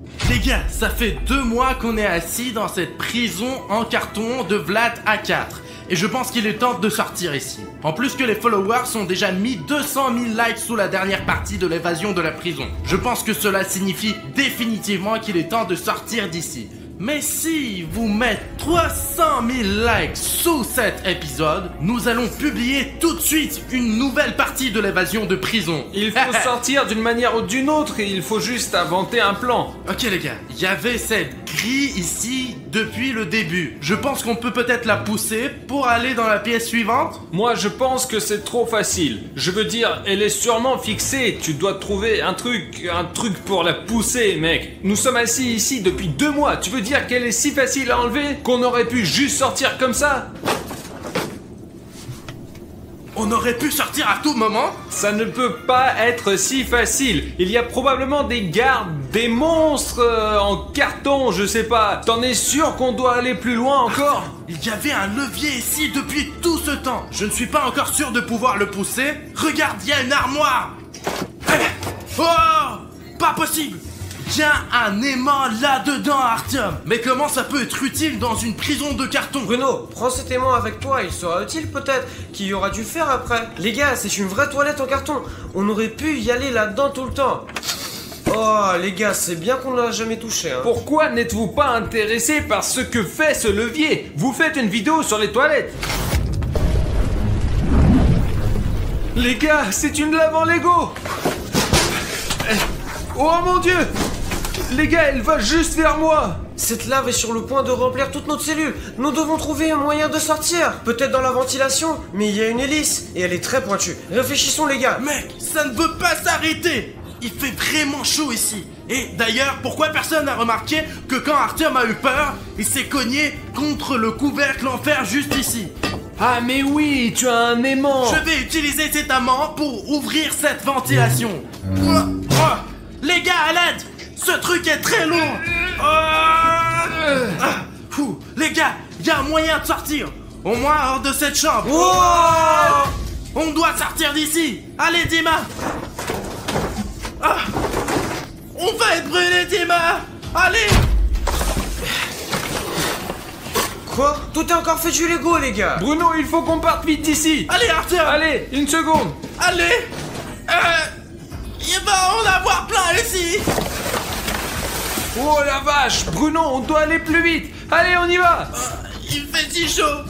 Les gars, ça fait 2 mois qu'on est assis dans cette prison en carton de Vlad A4. Et je pense qu'il est temps de sortir ici. En plus que les followers ont déjà mis 200 000 likes sous la dernière partie de l'évasion de la prison. Je pense que cela signifie définitivement qu'il est temps de sortir d'ici. Mais si vous mettez 300 000 likes sous cet épisode, nous allons publier tout de suite une nouvelle partie de l'évasion de prison. Il faut sortir d'une manière ou d'une autre et il faut juste inventer un plan. Ok les gars, il y avait cette grille ici depuis le début. Je pense qu'on peut peut-être la pousser pour aller dans la pièce suivante. Moi je pense que c'est trop facile. Je veux dire, elle est sûrement fixée. Tu dois trouver un truc pour la pousser, mec. Nous sommes assis ici depuis 2 mois. Tu veux dire qu'elle est si facile à enlever qu'on aurait pu juste sortir comme ça? On aurait pu sortir à tout moment. Ça ne peut pas être si facile. Il y a probablement des gardes, des monstres en carton, je sais pas. T'en es sûr qu'on doit aller plus loin encore? Il y avait un levier ici depuis tout ce temps. Je ne suis pas encore sûr de pouvoir le pousser. Regarde, il y a une armoire. Oh, pas possible. Il y a un aimant là-dedans, Artyom. Mais comment ça peut être utile dans une prison de carton? Bruno, prends cet aimant avec toi, il sera utile peut-être, qu'il y aura dû faire après. Les gars, c'est une vraie toilette en carton. On aurait pu y aller là-dedans tout le temps. Oh les gars, c'est bien qu'on ne l'a jamais touché hein. Pourquoi n'êtes-vous pas intéressé par ce que fait ce levier? Vous faites une vidéo sur les toilettes. Les gars, c'est une lave en Lego. Oh mon dieu! Les gars, elle va juste vers moi! Cette lave est sur le point de remplir toute notre cellule. Nous devons trouver un moyen de sortir. Peut-être dans la ventilation, mais il y a une hélice et elle est très pointue. Réfléchissons les gars. Mec, ça ne veut pas s'arrêter. Il fait vraiment chaud ici. Et d'ailleurs, pourquoi personne n'a remarqué que quand Artyom a eu peur, il s'est cogné contre le couvercle en fer juste ici? Ah mais oui, tu as un aimant! Je vais utiliser cet aimant pour ouvrir cette ventilation. Les gars, à l'aide! Ce truc est très lourd! Les gars, il y a un moyen de sortir! Au moins hors de cette chambre! On doit sortir d'ici! Allez, Dima! On va être brûlé, Dima! Allez! Quoi? Tout est encore fait du Lego les gars! Bruno, il faut qu'on parte vite d'ici! Allez, Artyom! Allez, une seconde! Allez! Il va en avoir plein ici! Oh la vache! Bruno, on doit aller plus vite! Allez, on y va! Il fait si chaud!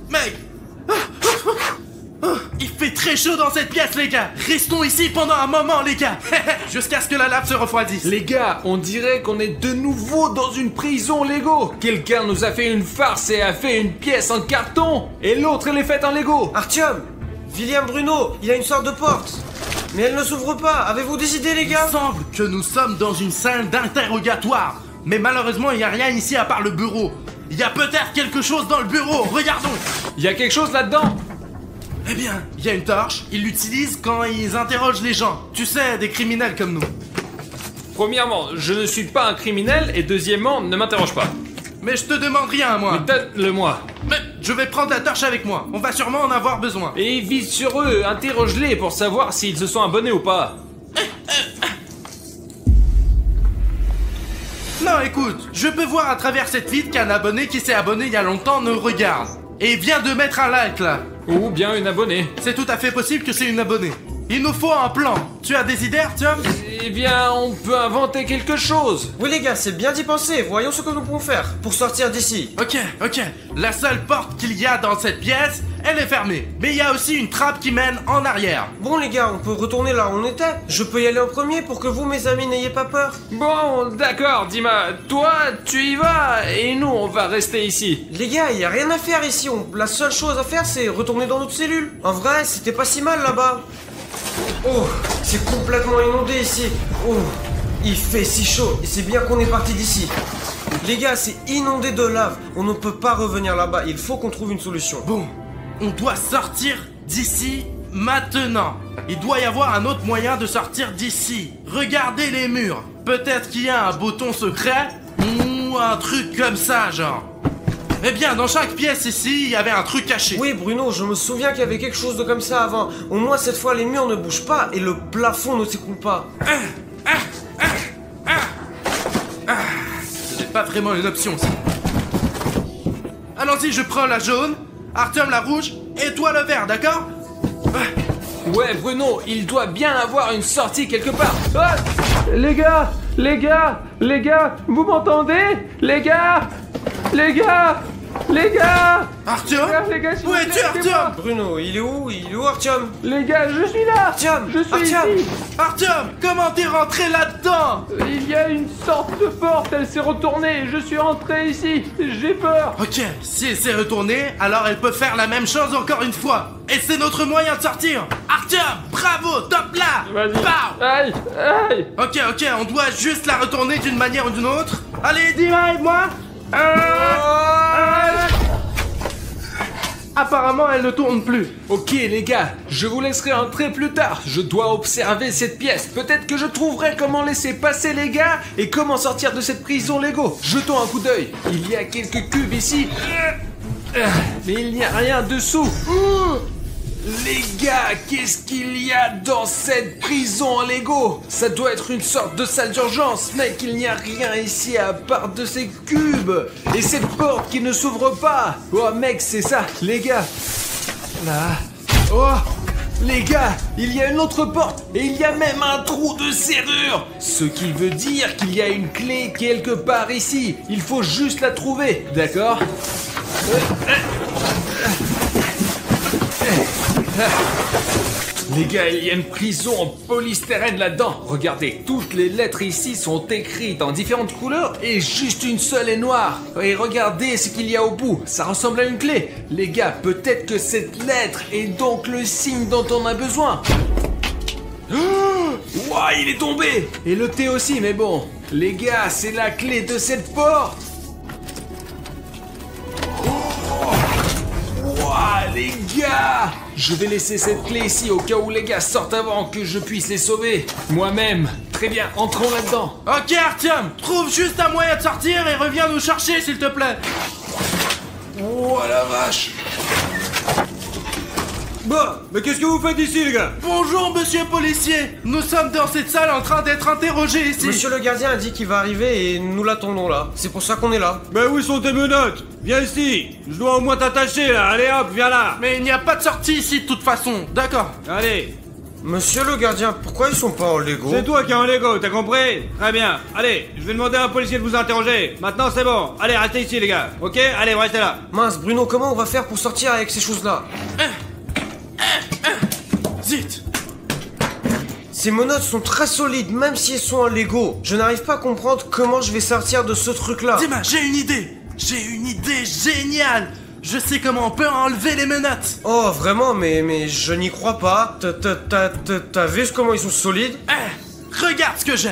Mec! Il fait très chaud dans cette pièce, les gars! Restons ici pendant un moment, les gars! Jusqu'à ce que la lave se refroidisse! Les gars, on dirait qu'on est de nouveau dans une prison Lego! Quelqu'un nous a fait une farce et a fait une pièce en carton! Et l'autre, elle est faite en Lego! Artyom! William Bruno, il y a une sorte de porte! Mais elle ne s'ouvre pas! Avez-vous des idées les gars? Il semble que nous sommes dans une salle d'interrogatoire! Mais malheureusement, il n'y a rien ici à part le bureau! Il y a peut-être quelque chose dans le bureau! Regardons! Il y a quelque chose là-dedans! Eh bien, il y a une torche, ils l'utilisent quand ils interrogent les gens. Tu sais, des criminels comme nous. Premièrement, je ne suis pas un criminel et deuxièmement, ne m'interroge pas. Mais je te demande rien, moi. Mais donne-le-moi. Mais je vais prendre la torche avec moi. On va sûrement en avoir besoin. Et vite sur eux, interroge-les pour savoir s'ils se sont abonnés ou pas. Non, écoute, je peux voir à travers cette vitre qu'un abonné qui s'est abonné il y a longtemps nous regarde. Et vient de mettre un like, là. Ou bien une abonnée. C'est tout à fait possible que c'est une abonnée. Il nous faut un plan. Tu as des idées, Artyom? Eh bien, on peut inventer quelque chose. Oui les gars, c'est bien d'y penser. Voyons ce que nous pouvons faire pour sortir d'ici. Ok. La seule porte qu'il y a dans cette pièce, elle est fermée. Mais il y a aussi une trappe qui mène en arrière. Bon les gars, on peut retourner là où on était. Je peux y aller en premier pour que vous mes amis n'ayez pas peur. Bon, d'accord, Dima. Toi, tu y vas et nous, on va rester ici. Les gars, il y a rien à faire ici. La seule chose à faire, c'est retourner dans notre cellule. En vrai, c'était pas si mal là-bas. Oh, c'est complètement inondé ici. Oh, il fait si chaud et c'est bien qu'on est parti d'ici. Les gars, c'est inondé de lave. On ne peut pas revenir là-bas. Il faut qu'on trouve une solution. Bon, on doit sortir d'ici maintenant. Il doit y avoir un autre moyen de sortir d'ici. Regardez les murs. Peut-être qu'il y a un bouton secret ou un truc comme ça, genre. Eh bien, dans chaque pièce ici, il y avait un truc caché. Oui, Bruno, je me souviens qu'il y avait quelque chose de comme ça avant. Au moins, cette fois, les murs ne bougent pas et le plafond ne s'écoule pas. Ce n'est pas vraiment une option, ça. Allons-y, je prends la jaune, Artyom la rouge, et toi le vert, d'accord? Ouais, Bruno, il doit bien avoir une sortie quelque part. Ah, Les gars, vous m'entendez? Les gars, Artyom? les gars, s'il Où vous es-tu, plaît, Artyom? Bruno, il est où? Il est où, Artyom? les gars, je suis là. Artyom, Je suis Artyom. ici. Artyom, comment t'es rentré là-dedans? Il y a une sorte de porte, elle s'est retournée. Je suis rentré ici. J'ai peur. Ok, si elle s'est retournée, alors elle peut faire la même chose encore une fois. Et c'est notre moyen de sortir. Artyom, bravo, top là. Vas-y. Pow. Aïe. Ok, on doit juste la retourner d'une manière ou d'une autre. Allez, dis-moi, aide-moi. Apparemment, elle ne tourne plus. Ok les gars, je vous laisserai entrer plus tard. Je dois observer cette pièce. Peut-être que je trouverai comment laisser passer les gars et comment sortir de cette prison Lego. Jetons un coup d'œil. Il y a quelques cubes ici. Mais il n'y a rien dessous. Les gars, qu'est-ce qu'il y a dans cette prison en Lego? Ça doit être une sorte de salle d'urgence. Mec, il n'y a rien ici à part de ces cubes. Et cette porte qui ne s'ouvre pas. Oh mec, c'est ça, les gars. Là. Oh, les gars, il y a une autre porte. Et il y a même un trou de serrure. Ce qui veut dire qu'il y a une clé quelque part ici. Il faut juste la trouver, d'accord? Les gars, il y a une prison en polystyrène là-dedans. Regardez, toutes les lettres ici sont écrites en différentes couleurs et juste une seule est noire. Et regardez ce qu'il y a au bout, ça ressemble à une clé. Les gars, peut-être que cette lettre est donc le signe dont on a besoin. Ouah, il est tombé. Et le thé aussi, mais bon. Les gars, c'est la clé de cette porte. Ouah, les gars! Je vais laisser cette clé ici au cas où les gars sortent avant que je puisse les sauver. Moi-même. Très bien, entrons là-dedans. Ok, Artyom, trouve juste un moyen de sortir et reviens nous chercher, s'il te plaît. Oh la vache! Bah, mais qu'est-ce que vous faites ici, les gars? Bonjour, monsieur policier. Nous sommes dans cette salle en train d'être interrogés ici. Monsieur le gardien a dit qu'il va arriver et nous l'attendons là. C'est pour ça qu'on est là. Bah, où sont tes menottes? Viens ici. Je dois au moins t'attacher, là. Allez, hop, viens là. Mais il n'y a pas de sortie ici de toute façon, d'accord. Allez. Monsieur le gardien, pourquoi ils sont pas en Lego? C'est toi qui es en Lego, t'as compris? Très bien. Allez, je vais demander à un policier de vous interroger. Maintenant, c'est bon. Allez, restez ici, les gars. Ok? Allez, restez là. Mince, Bruno, comment on va faire pour sortir avec ces choses-là? Zut. Ces menottes sont très solides, même si elles sont en Lego. Je n'arrive pas à comprendre comment je vais sortir de ce truc-là. Dima, j'ai une idée. J'ai une idée géniale. Je sais comment on peut enlever les menottes. Oh, vraiment, mais je n'y crois pas. T'as vu comment ils sont solides? Regarde ce que j'ai.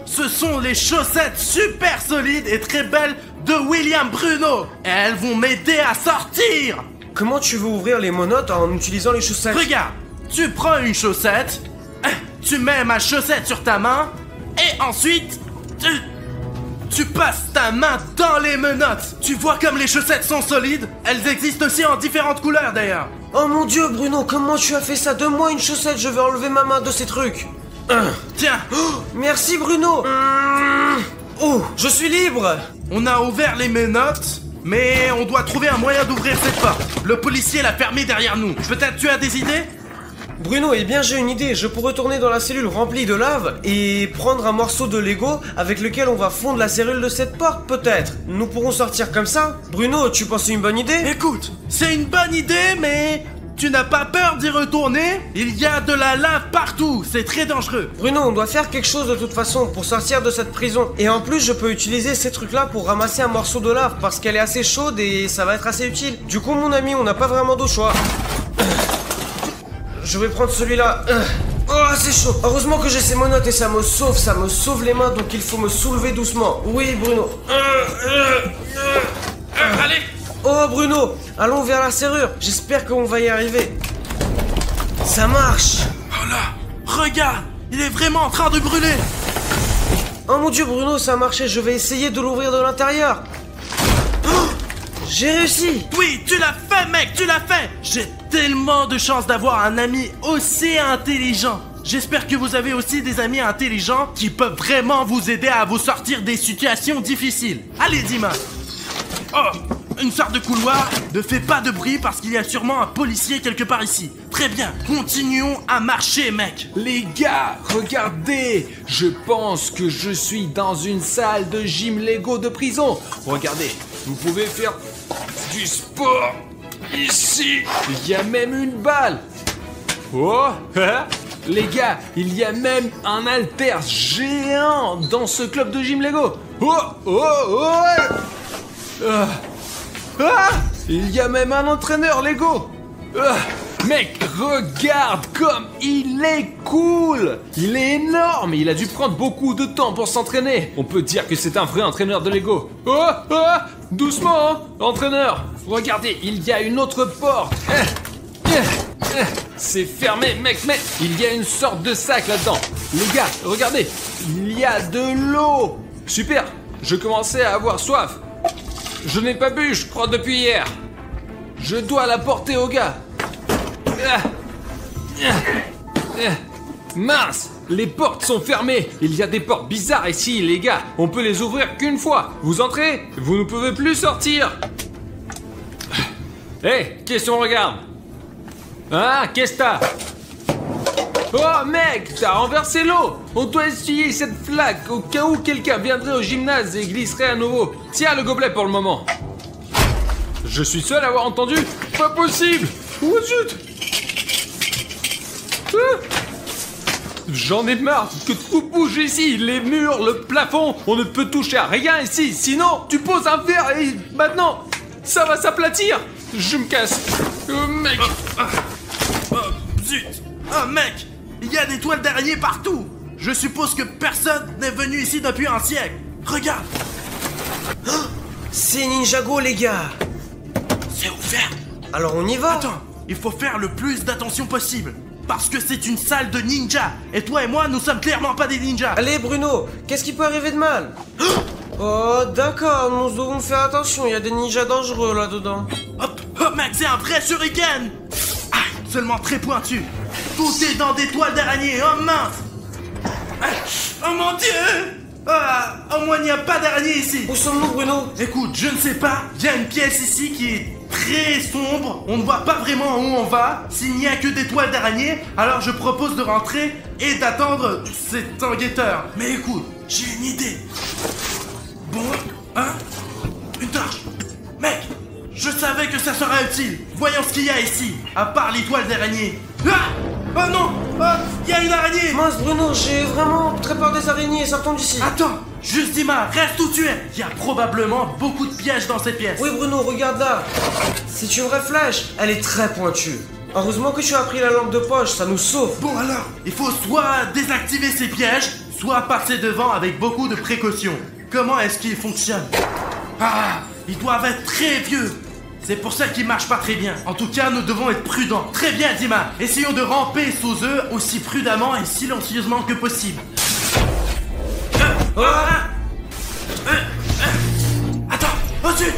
Ce sont les chaussettes super solides et très belles de William Bruno. Et elles vont m'aider à sortir. Comment tu veux ouvrir les menottes en utilisant les chaussettes? Regarde, tu prends une chaussette, tu mets ma chaussette sur ta main, et ensuite, tu passes ta main dans les menottes. Tu vois comme les chaussettes sont solides? Elles existent aussi en différentes couleurs d'ailleurs. Oh mon dieu, Bruno, comment tu as fait ça? Donne-moi une chaussette, je vais enlever ma main de ces trucs. Tiens, Merci, Bruno. Oh, je suis libre. on a ouvert les menottes, mais on doit trouver un moyen d'ouvrir cette porte. Le policier l'a fermée derrière nous. Peut-être tu as des idées? Bruno, eh bien j'ai une idée, je pourrais retourner dans la cellule remplie de lave et prendre un morceau de Lego avec lequel on va fondre la serrure de cette porte, peut-être. Nous pourrons sortir comme ça. Bruno, tu penses que c'est une bonne idée? Écoute, c'est une bonne idée, mais tu n'as pas peur d'y retourner? Il y a de la lave partout, c'est très dangereux. Bruno, on doit faire quelque chose de toute façon pour sortir de cette prison. Et en plus, je peux utiliser ces trucs-là pour ramasser un morceau de lave parce qu'elle est assez chaude et ça va être assez utile. Du coup, mon ami, on n'a pas vraiment d'autre choix. Je vais prendre celui-là. Oh, c'est chaud. Heureusement que j'ai ces menottes et ça me sauve les mains, donc il faut me soulever doucement. Oui, Bruno. Allez. Oh, Bruno, allons vers la serrure. J'espère qu'on va y arriver. Ça marche. Oh là, regarde, il est vraiment en train de brûler. Oh mon dieu, Bruno, ça a marché. Je vais essayer de l'ouvrir de l'intérieur. Oh, J'ai réussi. Oui, tu l'as fait, mec, tu l'as fait. J'ai tellement de chance d'avoir un ami aussi intelligent. J'espère que vous avez aussi des amis intelligents qui peuvent vraiment vous aider à vous sortir des situations difficiles. Allez, Dima. Oh, une sorte de couloir. Ne fais pas de bruit parce qu'il y a sûrement un policier quelque part ici. Très bien, continuons à marcher, mec. Les gars, regardez. Je pense que je suis dans une salle de gym Lego de prison. Regardez, vous pouvez faire du sport ici. Il y a même une balle. Oh, les gars, il y a même un haltère géant dans ce club de gym Lego. Il y a même un entraîneur Lego. Mec, regarde comme il est cool. Il est énorme. Il a dû prendre beaucoup de temps pour s'entraîner. On peut dire que c'est un vrai entraîneur de Lego. Doucement, hein, entraîneur. Regardez, il y a une autre porte. C'est fermé, mec, mais il y a une sorte de sac là-dedans. Les gars, regardez, il y a de l'eau. Super, je commençais à avoir soif. Je n'ai pas bu, je crois, depuis hier. Je dois la porter au gars. Mince, les portes sont fermées. Il y a des portes bizarres ici, les gars. On peut les ouvrir qu'une fois. Vous entrez, vous ne pouvez plus sortir. Hé, qu'est-ce qu'on regarde? Ah, qu'est-ce que t'as? Oh mec, t'as renversé l'eau. On doit essuyer cette flaque au cas où quelqu'un viendrait au gymnase et glisserait à nouveau. Tiens le gobelet pour le moment. Je suis seul à avoir entendu? Pas possible. Oh zut. J'en ai marre que tout bouge ici. Les murs, le plafond. On ne peut toucher à rien ici. Sinon, tu poses un verre et maintenant, ça va s'aplatir. Je me casse. Mec. Zut. Oh mec, il y a des toiles d'araignée partout. Je suppose que personne n'est venu ici depuis un siècle. Regarde. C'est Ninjago, les gars. C'est ouvert. Alors on y va. Attends, il faut faire le plus d'attention possible. Parce que c'est une salle de ninja. Et toi et moi, nous sommes clairement pas des ninjas. Allez Bruno, qu'est-ce qui peut arriver de mal? Oh d'accord, nous devons faire attention, il y a des ninjas dangereux là-dedans. Hop, hop mec, c'est un vrai shuriken. Ah, seulement très pointu. Tout est dans des toiles d'araignée, oh mince. Oh mon dieu. Au moins il n'y a pas d'araignée ici. Où sommes-nous Bruno? Écoute, je ne sais pas, il y a une pièce ici qui est très sombre. On ne voit pas vraiment où on va. S'il n'y a que des toiles d'araignée, alors je propose de rentrer et d'attendre cet enquêteur. Mais écoute, j'ai une idée. Bon, hein? Une torche. Mec, je savais que ça serait utile. Voyons ce qu'il y a ici, à part les toiles d'araignée. Ah! Oh non! Oh, il y a une araignée! Mince Bruno, j'ai vraiment très peur des araignées, sortons d'ici. Attends, juste Dima, reste où tu es. Il y a probablement beaucoup de pièges dans cette pièce. Oui Bruno, regarde là. C'est une vraie flèche, elle est très pointue. Heureusement que tu as pris la lampe de poche, ça nous sauve. Bon alors, il faut soit désactiver ces pièges, soit passer devant avec beaucoup de précautions. Comment est-ce qu'ils fonctionnent? Ah, ils doivent être très vieux. C'est pour ça qu'ils marchent pas très bien. En tout cas, nous devons être prudents. Très bien, Dima. Essayons de ramper sous eux aussi prudemment et silencieusement que possible. Attends, oh zut!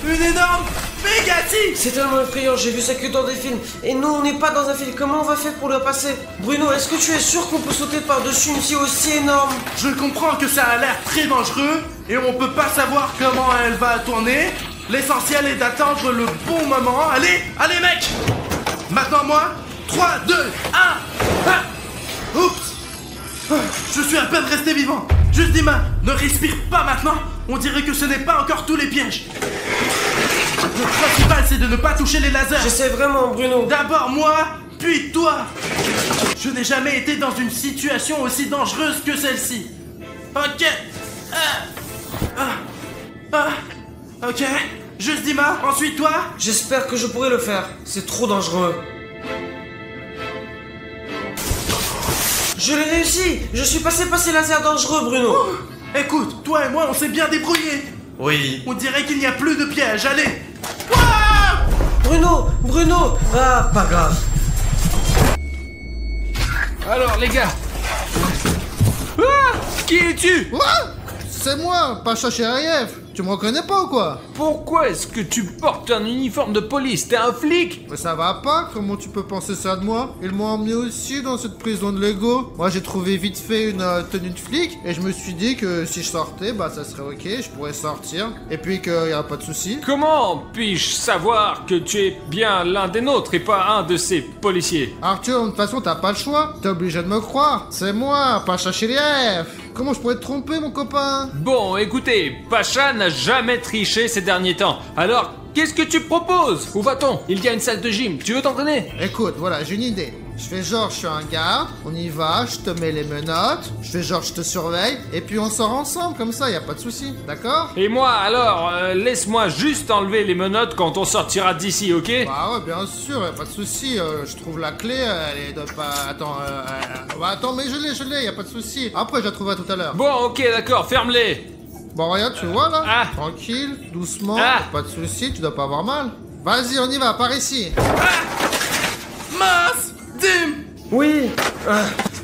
Une énorme mégatique! C'est tellement effrayant, j'ai vu ça que dans des films. Et nous, on n'est pas dans un film, comment on va faire pour le passer? Bruno, est-ce que tu es sûr qu'on peut sauter par-dessus une scie aussi énorme? Je comprends que ça a l'air très dangereux et on peut pas savoir comment elle va tourner. L'essentiel est d'attendre le bon moment. Allez, allez mec! Maintenant moi, 3, 2, 1. Oups! Je suis à peine resté vivant. Juste Dima, ne respire pas maintenant. On dirait que ce n'est pas encore tous les pièges. Le principal c'est de ne pas toucher les lasers. J'essaie vraiment Bruno. D'abord moi, puis toi. Je n'ai jamais été dans une situation aussi dangereuse que celle-ci. Ok. Ok. Juste Dima, ensuite toi. J'espère que je pourrai le faire. C'est trop dangereux. Je l'ai réussi. Je suis passé par ces lasers dangereux, Bruno. Écoute, toi et moi, on s'est bien débrouillés. Oui. On dirait qu'il n'y a plus de pièges. Allez. Bruno. Ah, pas grave. Alors, les gars. Qui es-tu? Quoi? C'est moi, Pacha Chériev. Tu me reconnais pas ou quoi? Pourquoi est-ce que tu portes un uniforme de police? T'es un flic? Mais ça va pas? Comment tu peux penser ça de moi? Ils m'ont emmené aussi dans cette prison de Lego. Moi j'ai trouvé vite fait une tenue de flic et je me suis dit que si je sortais, bah ça serait ok, je pourrais sortir. Et puis qu'il y a pas de souci. Comment puis-je savoir que tu es bien l'un des nôtres et pas un de ces policiers? Arthur, de toute façon t'as pas le choix. T'es obligé de me croire. C'est moi, Pacha Chériev. Comment je pourrais te tromper mon copain? Bon, écoutez, Pacha n'a jamais triché ces derniers temps. Alors, qu'est-ce que tu proposes? Où va-t-on? Il y a une salle de gym, tu veux t'entraîner? Écoute, voilà, j'ai une idée. Je fais genre, je suis un garde, on y va, je te mets les menottes, je fais genre, je te surveille, et puis on sort ensemble, comme ça, y a pas de souci, d'accord? Et moi, alors, laisse-moi juste enlever les menottes quand on sortira d'ici, ok? Bah ouais, bien sûr, y a pas de souci, je trouve la clé, elle est de pas... Attends, bah attends, mais je l'ai, y a pas de souci. Après, je la trouverai tout à l'heure. Bon, ok, d'accord, ferme-les. Bon, regarde, tu vois là? Ah. Tranquille, doucement, Ah. pas de souci, tu dois pas avoir mal. Vas-y, on y va, par ici. Mince! Dim! Oui.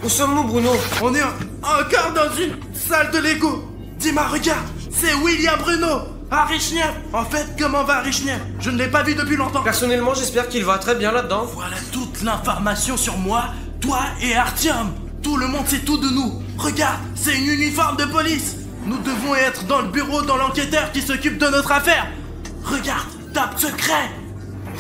Où sommes-nous, Bruno? On est encore dans une salle de Lego. Dis-moi, regarde, c'est William Bruno, à Richniev. En fait, comment va Richniev? Je ne l'ai pas vu depuis longtemps. Personnellement, j'espère qu'il va très bien là-dedans. Voilà toute l'information sur moi, toi et Artyom. Tout le monde sait tout de nous. Regarde, c'est une uniforme de police. Nous devons être dans le bureau dans l'enquêteur qui s'occupe de notre affaire. Regarde, tape secret.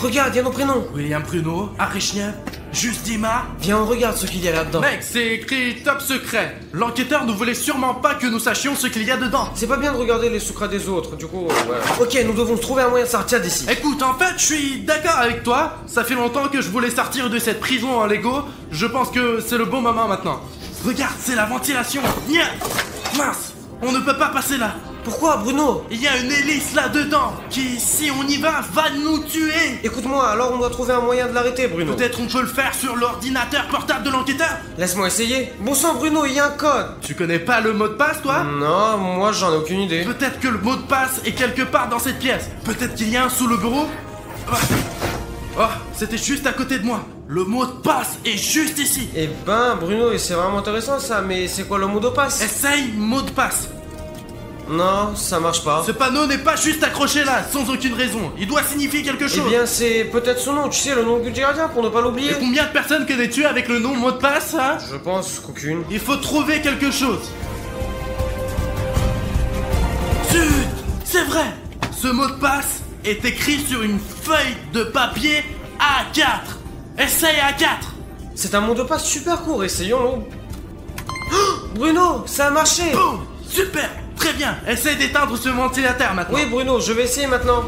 Regarde, il y a nos prénoms. William Bruno, Arishniev, Juste Dima. Viens, on regarde ce qu'il y a là-dedans. Mec, c'est écrit top secret. L'enquêteur ne voulait sûrement pas que nous sachions ce qu'il y a dedans. C'est pas bien de regarder les secrets des autres, du coup, voilà. Ok, nous devons trouver un moyen de sortir d'ici. Écoute, en fait, je suis d'accord avec toi. Ça fait longtemps que je voulais sortir de cette prison en Lego. Je pense que c'est le bon moment maintenant. Regarde, c'est la ventilation. Nya. Mince, on ne peut pas passer là. Pourquoi, Bruno? Il y a une hélice là-dedans qui, si on y va nous tuer. Écoute-moi, alors on doit trouver un moyen de l'arrêter, Bruno. Peut-être on peut le faire sur l'ordinateur portable de l'enquêteur. Laisse-moi essayer. Bon sang, Bruno, il y a un code. Tu connais pas le mot de passe, toi? Non, moi j'en ai aucune idée. Peut-être que le mot de passe est quelque part dans cette pièce. Peut-être qu'il y a un sous le bureau. Oh, c'était juste à côté de moi. Le mot de passe est juste ici. Eh ben, Bruno, et c'est vraiment intéressant ça, mais c'est quoi le mot de passe? Essaye mot de passe. Non, ça marche pas. Ce panneau n'est pas juste accroché là, sans aucune raison. Il doit signifier quelque Eh chose. bien, c'est peut-être son nom, tu sais, le nom du gardien, pour ne pas l'oublier. Et combien de personnes connais-tu avec le nom mot de passe, hein? Je pense qu'aucune. Il faut trouver quelque chose. Zut! C'est vrai! Ce mot de passe est écrit sur une feuille de papier A4. Essaye A4. C'est un mot de passe super court, essayons-le. Oh, Bruno, ça a marché. Boum! Super! Très bien! Essaye d'éteindre ce ventilateur maintenant. Oui, Bruno, je vais essayer maintenant.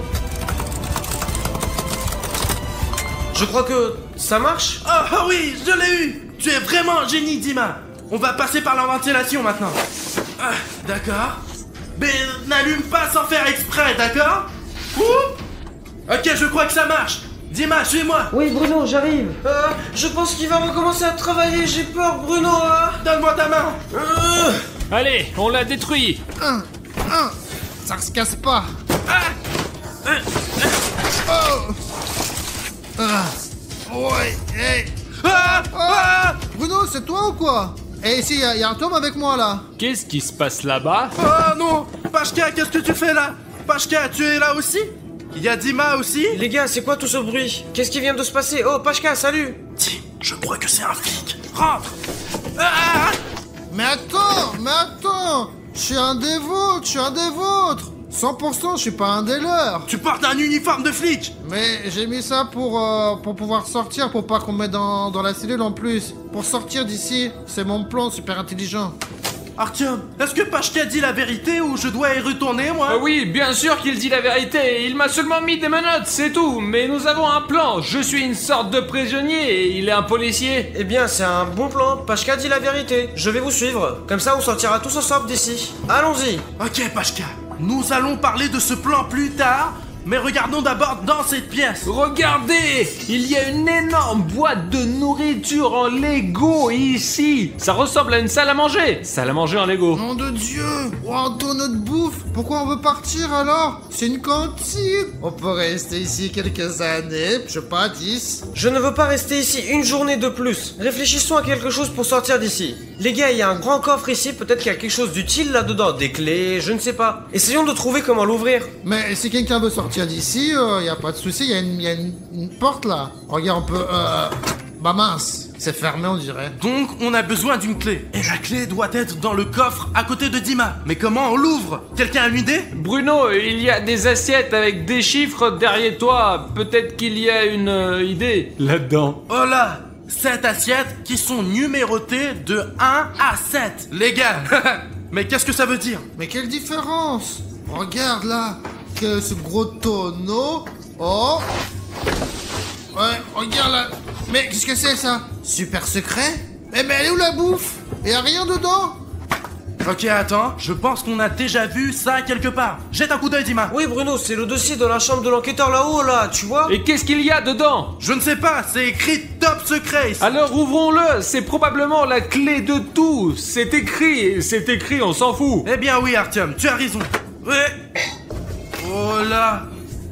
Je crois que ça marche. Oh oui, je l'ai eu! Tu es vraiment un génie, Dima! On va passer par la ventilation maintenant. Ah, d'accord. Mais n'allume pas sans faire exprès, d'accord? Ouh! Ok, je crois que ça marche. Dima, suis-moi. Oui, Bruno, j'arrive. Je pense qu'il va recommencer à travailler, j'ai peur, Bruno. Donne-moi ta main. Allez, on l'a détruit. Ça se casse pas. Ouais, hey. Bruno, c'est toi ou quoi? Eh, ici, y a un tome avec moi là. Qu'est-ce qui se passe là-bas? Oh non! Pashka, qu'est-ce que tu fais là? Pashka, tu es là aussi? Il y a Dima aussi? Les gars, c'est quoi tout ce bruit? Qu'est-ce qui vient de se passer? Oh, Pashka, salut. Tim, je crois que c'est un flic. Rentre! Mais attends, je suis un des vôtres. 100%, je suis pas un des leurs. Tu portes un uniforme de flic! Mais j'ai mis ça pour pouvoir sortir, pour pas qu'on me mette dans la cellule en plus. Pour sortir d'ici, c'est mon plan super intelligent. Artyom, est-ce que Pashka dit la vérité ou je dois y retourner, moi? Oui, bien sûr qu'il dit la vérité. Il m'a seulement mis des menottes, c'est tout. Mais nous avons un plan. Je suis une sorte de prisonnier et il est un policier. Eh bien, c'est un bon plan. Pashka dit la vérité. Je vais vous suivre. Comme ça, on sortira tous ensemble d'ici. Allons-y. Ok, Pashka, nous allons parler de ce plan plus tard, Mais regardons d'abord dans cette pièce. Regardez, il y a une énorme boîte de nourriture en Lego ici. Ça ressemble à une salle à manger. Salle à manger en Lego. Nom de Dieu! Oh, Anto, notre bouffe! Pourquoi on veut partir alors? C'est une cantine! On peut rester ici quelques années, je sais pas, 10. Je ne veux pas rester ici une journée de plus. Réfléchissons à quelque chose pour sortir d'ici. Les gars, il y a un grand coffre ici, peut-être qu'il y a quelque chose d'utile là-dedans. Des clés, je ne sais pas. Essayons de trouver comment l'ouvrir. Mais si quelqu'un veut sortir d'ici, y a pas de souci, il y a une porte là. Regarde, on peut. Bah mince, c'est fermé, on dirait. Donc on a besoin d'une clé. Et la clé doit être dans le coffre à côté de Dima. Mais comment on l'ouvre? Quelqu'un a une idée? Bruno, il y a des assiettes avec des chiffres derrière toi. Peut-être qu'il y a une idée là-dedans. Oh là! 7 assiettes qui sont numérotées de 1 à 7. Les gars, mais qu'est-ce que ça veut dire? Mais quelle différence! Regarde là, que ce gros tonneau. Oh! Ouais, regarde là. Mais qu'est-ce que c'est ça? Super secret? Eh ben elle est où la bouffe? Et y a rien dedans? Ok, attends, je pense qu'on a déjà vu ça quelque part. Jette un coup d'œil, Dima. Oui, Bruno, c'est le dossier de la chambre de l'enquêteur là-haut, là, tu vois? Et qu'est-ce qu'il y a dedans? Je ne sais pas, c'est écrit top secret ici. Alors ouvrons-le, c'est probablement la clé de tout. C'est écrit, on s'en fout. Eh bien oui, Artyom, tu as raison. Ouais. Oh là,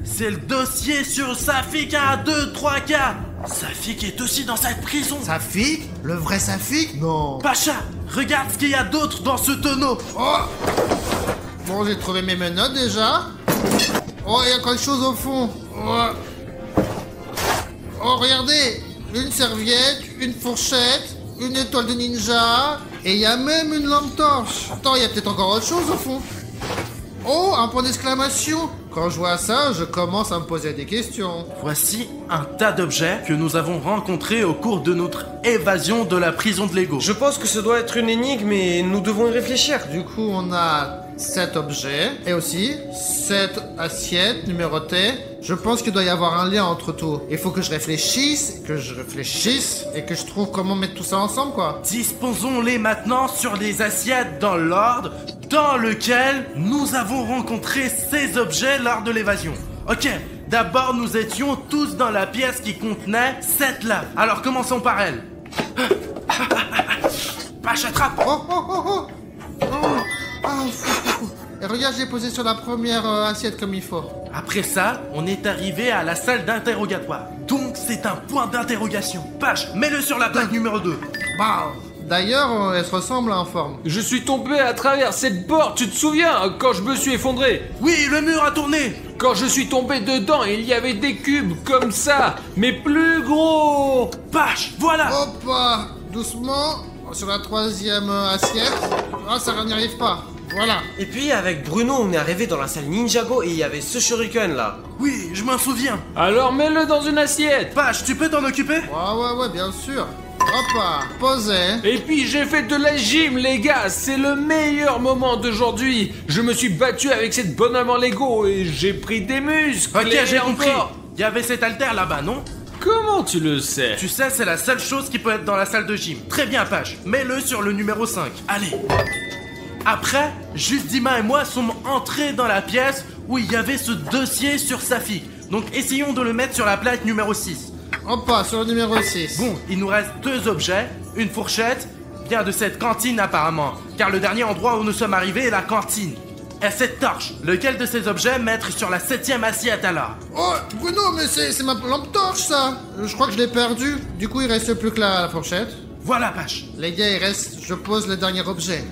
c'est le dossier sur Safik 1, 2, 3, 4. Safik est aussi dans cette prison. Safik? Le vrai Safik? Non. Pacha, regarde ce qu'il y a d'autre dans ce tonneau. Oh! Bon, j'ai trouvé mes menottes déjà. Oh, il y a quelque chose au fond. Oh, oh regardez! Une serviette, une fourchette, une étoile de ninja, et il y a même une lampe torche. Attends, il y a peut-être encore autre chose au fond. Oh, un point d'exclamation! Quand je vois ça, je commence à me poser des questions. Voici un tas d'objets que nous avons rencontrés au cours de notre évasion de la prison de Lego. Je pense que ce doit être une énigme et nous devons y réfléchir. Du coup, on a 7 objets et aussi 7 assiettes numérotées. Je pense qu'il doit y avoir un lien entre tout. Il faut que je réfléchisse et que je trouve comment mettre tout ça ensemble, quoi. Disposons-les maintenant sur les assiettes dans l'ordre dans lequel nous avons rencontré ces objets lors de l'évasion. Ok, d'abord nous étions tous dans la pièce qui contenait cette lave. Alors commençons par elle. Pache, attrape. Oh, oh, oh, oh, oh. Ah, et regarde, j'ai posé sur la première assiette comme il faut. Après ça, on est arrivé à la salle d'interrogatoire. Donc c'est un point d'interrogation. Pache, mets-le sur la plaque numéro 2. Bah, d'ailleurs, elle se ressemble en forme. Je suis tombé à travers cette porte, tu te souviens, quand je me suis effondré? Oui, le mur a tourné. Quand je suis tombé dedans, il y avait des cubes comme ça, mais plus gros. Pache, voilà. Hop, doucement, sur la troisième assiette. Ah, ça n'y arrive pas. Voilà. Et puis avec Bruno, on est arrivé dans la salle Ninjago et il y avait ce shuriken là. Oui, je m'en souviens. Alors mets-le dans une assiette. Pache, tu peux t'en occuper? Ouais, bien sûr. Hop, posé. Et puis j'ai fait de la gym, les gars, c'est le meilleur moment d'aujourd'hui. Je me suis battu avec cette bonhomme en Lego et j'ai pris des muscles. Ok, et j'ai compris. encore. Il y avait cet haltère là-bas, non? Comment tu le sais? Tu sais, c'est la seule chose qui peut être dans la salle de gym. Très bien, Pache. Mets-le sur le numéro 5. Allez. Après, juste Dima et moi sommes entrés dans la pièce où il y avait ce dossier sur Safik. Donc essayons de le mettre sur la plaque numéro 6. Hop, sur le numéro 6. Bon, il nous reste 2 objets, une fourchette, bien de cette cantine apparemment, car le dernier endroit où nous sommes arrivés est la cantine. Et cette torche, lequel de ces objets mettre sur la 7ème assiette alors? Oh, Bruno, mais c'est ma lampe torche ça. Je crois que je l'ai perdue. Du coup, il reste plus que la fourchette. Voilà, Pache. Les gars, il reste, je pose le dernier objet.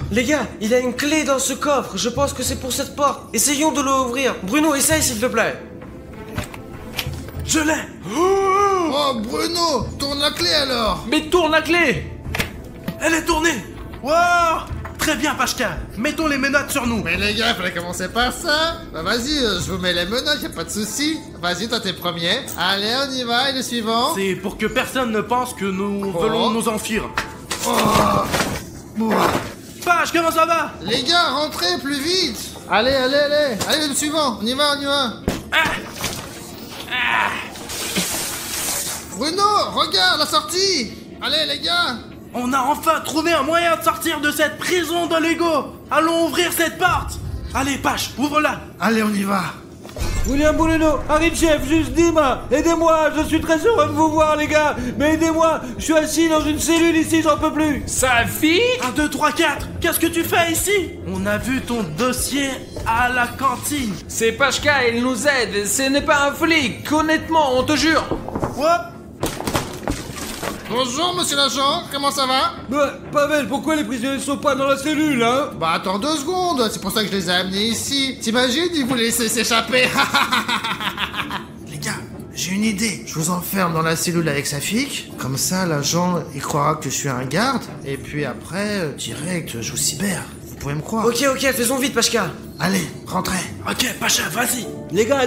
Les gars, il y a une clé dans ce coffre, je pense que c'est pour cette porte. Essayons de l'ouvrir. Bruno, essaye s'il te plaît. Je l'ai. Oh, Bruno, tourne la clé alors. Mais tourne la clé. Elle est tournée. Wow. Très bien, Pachka. Mettons les menottes sur nous. Mais les gars, fallait commencer par ça. Bah vas-y, je vous mets les menottes, y'a pas de souci. Vas-y, toi t'es premier. Allez, on y va, et le suivant. C'est pour que personne ne pense que nous voulons nous enfuir. Oh. Page, comment ça va? Les gars, rentrez plus vite. Allez. Allez, le suivant, on y va. Bruno, regarde la sortie. Allez, les gars. On a enfin trouvé un moyen de sortir de cette prison de Lego. Allons ouvrir cette porte. Allez, Pache, ouvre-la. Allez, on y va. William Bouleno, arrive chef, juste dis-moi, aidez-moi, je suis très heureux de vous voir les gars, mais aidez-moi, je suis assis dans une cellule ici, j'en peux plus. Safi? 1, 2, 3, 4. Qu'est-ce que tu fais ici? On a vu ton dossier à la cantine. C'est Pachka, il nous aide, ce n'est pas un flic, honnêtement, on te jure. Quoi? Bonjour, monsieur l'agent, comment ça va? Pavel, pourquoi les prisonniers sont pas dans la cellule, hein? Bah attends 2 secondes, c'est pour ça que je les ai amenés ici. T'imagines, ils vous laissaient s'échapper. Les gars, j'ai une idée. Je vous enferme dans la cellule avec sa fille. Comme ça, l'agent, il croira que je suis un garde. Et puis après, direct, je vous cyber. Vous pouvez me croire. Ok, faisons vite, Pachka. Allez, rentrez. Ok, Pacha, vas-y. Les gars,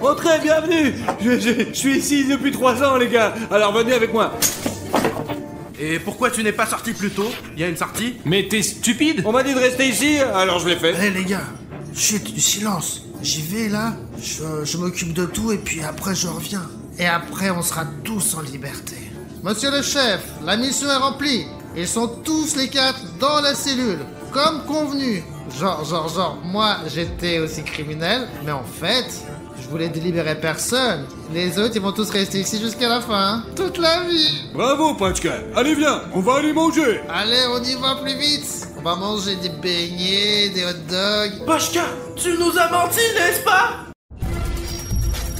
entrez, bienvenue. Je suis ici depuis 3 ans, les gars, alors venez avec moi. Et pourquoi tu n'es pas sorti plus tôt? Il y a une sortie? Mais t'es stupide? On m'a dit de rester ici, alors je l'ai fait. Allez les gars, chut, du silence. J'y vais là, je m'occupe de tout et puis après je reviens. Et après on sera tous en liberté. Monsieur le chef, la mission est remplie. Ils sont tous les 4 dans la cellule, comme convenu. Genre, moi j'étais aussi criminel, mais en fait, je voulais délibérer personne. Les autres ils vont tous rester ici jusqu'à la fin, hein. Toute la vie. Bravo, Pachka. Allez, viens, on va aller manger. Allez, on y va plus vite. On va manger des beignets, des hot dogs. Pachka, tu nous as menti, n'est-ce pas?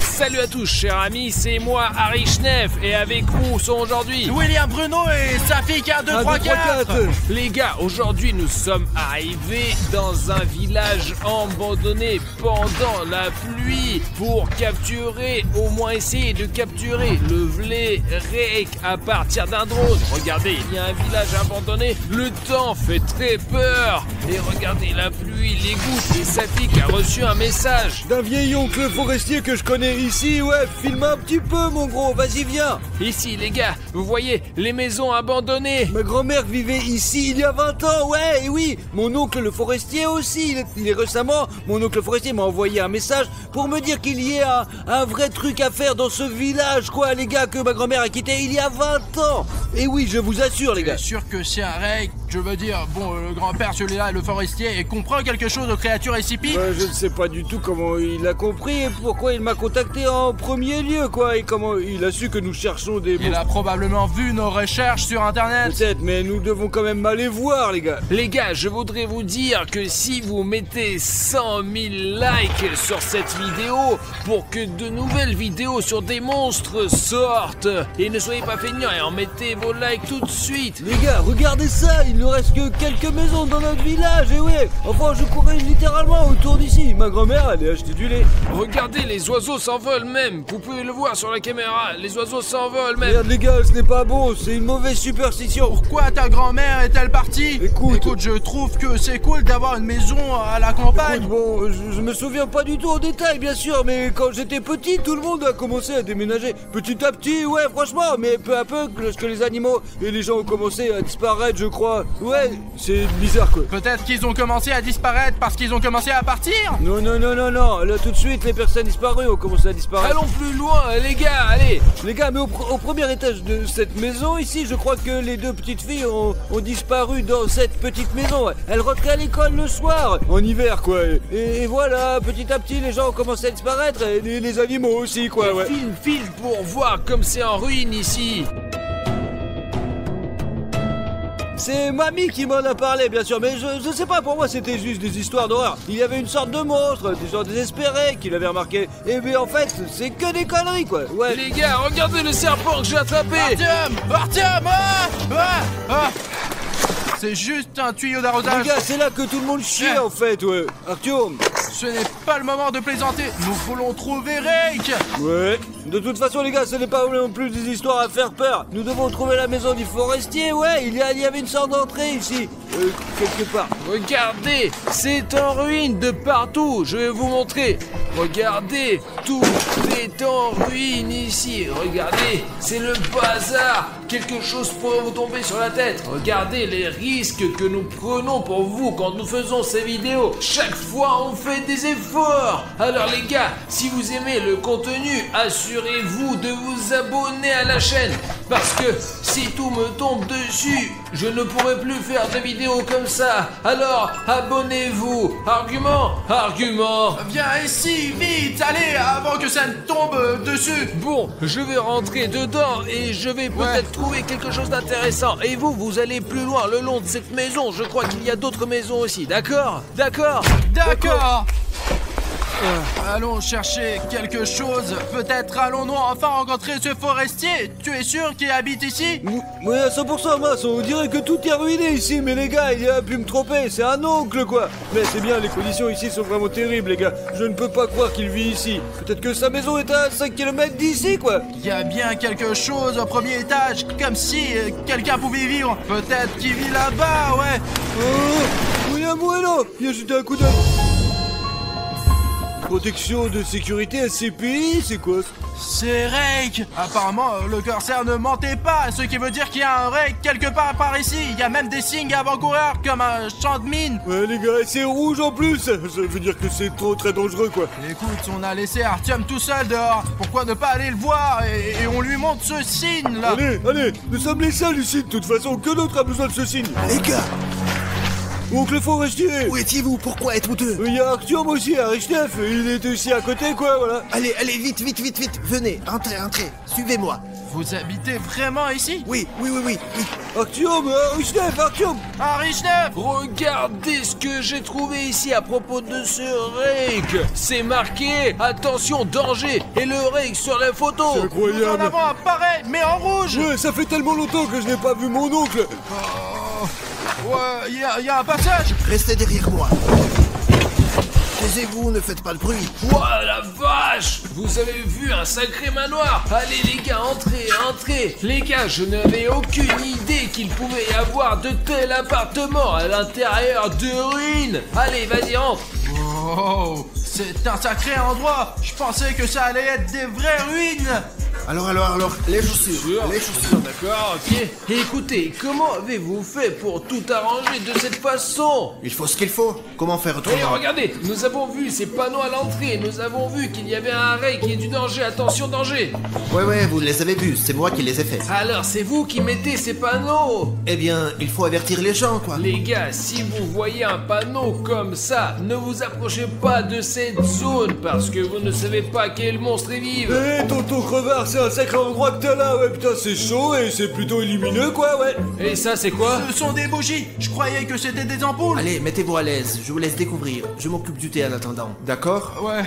Salut à tous, chers amis, c'est moi, Harry Schneff, et avec nous sont aujourd'hui William Bruno et Safi 1, 2, 3, 4. Les gars, aujourd'hui nous sommes arrivés dans un village abandonné pendant la pluie pour capturer, au moins essayer de capturer le Vlerek à partir d'un drone. Regardez, il y a un village abandonné, le temps fait très peur. Et regardez la pluie, les gouttes, et Safik a reçu un message D'un vieil oncle forestier que je connais ici, ouais, filme un petit peu mon gros, vas-y viens. Ici les gars, vous voyez les maisons abandonnées. Ma grand-mère vivait ici il y a 20 ans, ouais, et oui. Mon oncle le forestier aussi, il est récemment, mon oncle forestier m'a envoyé un message pour me dire qu'il y ait un vrai truc à faire dans ce village, quoi, les gars, que ma grand-mère a quitté il y a 20 ans. Et oui, je vous assure, les gars. Bien sûr que c'est un règle, je veux dire, bon, le grand-père, celui-là, le forestier, et comprend quelque chose aux créatures SCP. Je ne sais pas du tout comment il a compris et pourquoi il m'a contacté en premier lieu, quoi, et comment il a su que nous cherchons des Il a probablement vu nos recherches sur internet. Peut-être, mais nous devons quand même aller voir, les gars. Les gars, je voudrais vous dire que si vous mettez 100 000 likes sur cette vidéo pour que de nouvelles vidéos sur des monstres sortent, et ne soyez pas feignants et en mettez vos likes tout de suite. Les gars, regardez ça, il ne reste que quelques maisons dans notre village, et ouais, enfin je courais littéralement autour d'ici. Ma grand-mère allait acheter du lait. Regardez, les oiseaux s'envolent même. Vous pouvez le voir sur la caméra, les oiseaux s'envolent même. Merde les gars, ce n'est pas bon, c'est une mauvaise superstition. Pourquoi ta grand-mère est-elle partie? Écoute, je trouve que c'est cool d'avoir une maison à la campagne. Écoute, bon, je me souviens pas du tout en détail, bien sûr, mais quand j'étais petit, tout le monde a commencé à déménager. Petit à petit, ouais, franchement, mais peu à peu, lorsque les animaux et les gens ont commencé à disparaître, je crois. Ouais, c'est bizarre, quoi. Peut-être qu'ils ont commencé à disparaître parce qu'ils ont commencé à partir. Non, là tout de suite, les personnes disparues ont commencé à disparaître. Allons plus loin, les gars, allez. Les gars, mais au premier étage de cette maison ici, je crois que les 2 petites filles ont disparu dans cette petite maison. Ouais. Elles rentraient à l'école le soir, en hiver quoi. Et voilà, petit à petit, les gens ont commencé à disparaître, et les animaux aussi quoi. Ouais. File pour voir comme c'est en ruine ici. C'est mamie qui m'en a parlé, bien sûr, mais je sais pas, pour moi c'était juste des histoires d'horreur. Il y avait une sorte de monstre, des gens désespérés qui l'avaient remarqué. Et bien en fait, c'est que des conneries quoi. Ouais. Les gars, regardez le serpent que j'ai attrapé. Artyom, C'est juste un tuyau d'arrosage. Les gars, c'est là que tout le monde chie en fait, ouais. Artyom, ce n'est pas le moment de plaisanter. Nous voulons trouver Rake. ouais. De toute façon, les gars, ce n'est pas non plus des histoires à faire peur. Nous devons trouver la maison du forestier, ouais. Il y avait une sorte d'entrée ici, quelque part. Regardez, c'est en ruine de partout. Je vais vous montrer. Regardez, tout est en ruine ici. Regardez, c'est le bazar. Quelque chose pourrait vous tomber sur la tête. Regardez les risques que nous prenons pour vous quand nous faisons ces vidéos. Chaque fois, on fait des efforts. Alors les gars, si vous aimez le contenu, assurez assurez-vous de vous abonner à la chaîne. Parce que si tout me tombe dessus, je ne pourrai plus faire de vidéos comme ça. Alors, abonnez-vous. Argument, argument. Viens ici, vite, allez, avant que ça ne tombe dessus. Bon, je vais rentrer dedans et je vais peut-être trouver quelque chose d'intéressant. Et vous allez plus loin le long de cette maison. Je crois qu'il y a d'autres maisons aussi, d'accord? D'accord. Allons chercher quelque chose. Peut-être allons-nous enfin rencontrer ce forestier. Tu es sûr qu'il habite ici? Oui, à 100%, Mas, on dirait que tout est ruiné ici, mais les gars, il a pu me tromper, c'est un oncle, quoi. Mais c'est bien, les conditions ici sont vraiment terribles, les gars. Je ne peux pas croire qu'il vit ici. Peut-être que sa maison est à 5 km d'ici, quoi. Il y a bien quelque chose au premier étage, comme si quelqu'un pouvait vivre. Peut-être qu'il vit là-bas, ouais. Oh, William Bueno, viens jeter un coup d'œil. Protection de sécurité SCPI, c'est quoi ça? C'est Rake. Apparemment, le corsaire ne mentait pas, ce qui veut dire qu'il y a un Rake quelque part par ici. Il y a même des signes avant-coureurs comme un champ de mine. Ouais, les gars, c'est rouge en plus. Ça veut dire que c'est très dangereux, quoi. Écoute, on a laissé Artyom tout seul dehors. Pourquoi ne pas aller le voir et on lui montre ce signe là? Allez, nous sommes les seuls ici. De toute façon, que d'autre a besoin de ce signe? Les gars, Oncle Forestier. où étiez-vous? Pourquoi êtes-vous deux? Il y a Artyom aussi, Arichnef. Il est aussi à côté, quoi, voilà. Allez, vite. Venez, entrez. Suivez-moi. Vous habitez vraiment ici? Oui. Artyom, Arichnef. Arichnef! Regardez ce que j'ai trouvé ici à propos de ce Rake. C'est marqué attention danger et le Rake sur la photo. C'est Nous en incroyable. avons un pareil, mais en rouge! Ouais, ça fait tellement longtemps que je n'ai pas vu mon oncle. Ouais, il y a un passage! Restez derrière moi. Taisez-vous, ne faites pas de bruit. Ouah la vache! Vous avez vu un sacré manoir? Allez les gars, entrez! Les gars, je n'avais aucune idée qu'il pouvait y avoir de tels appartements à l'intérieur de ruines! Allez, vas-y, entre! Oh, c'est un sacré endroit! Je pensais que ça allait être des vraies ruines! Alors, les chaussures. D'accord, ok. Écoutez, comment avez-vous fait pour tout arranger de cette façon? Il faut ce qu'il faut. Comment faire Et autrement? regardez, nous avons vu ces panneaux à l'entrée, nous avons vu qu'il y avait un Rake qui est du danger, attention danger! Ouais, vous les avez vus, c'est moi qui les ai faits. Alors c'est vous qui mettez ces panneaux! Eh bien, il faut avertir les gens, quoi. Les gars, si vous voyez un panneau comme ça, ne vous approchez pas de cette zone parce que vous ne savez pas quel monstre y vive. Eh, tonton Crevard, c'est un sacré endroit que t'as là, ouais, putain, c'est chaud et c'est plutôt lumineux, quoi, ouais. Et ça, c'est quoi? Ce sont des bougies! Je croyais que c'était des ampoules! Allez, mettez-vous à l'aise, je vous laisse découvrir. Je m'occupe du thé en attendant. D'accord? Ouais,